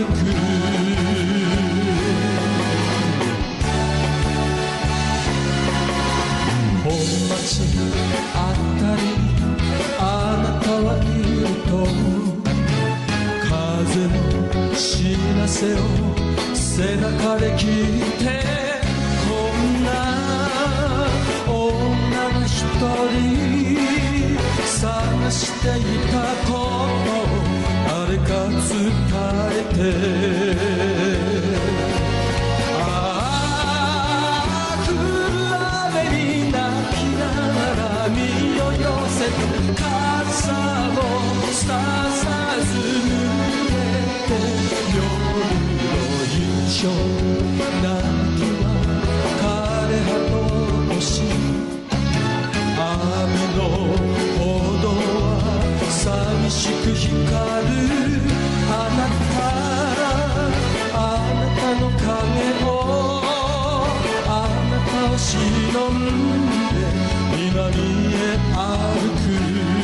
く本町あたりあなたはいると風の知らせを背中で聞いてこんな女が一人探していたことを誰か伝えてああ暗めに泣きながら身を寄せて傘をささず濡れて夜の印象なんては枯れ葉と星雨の歩道は寂しく光るあなたの影をあなたを忍んで南へ歩く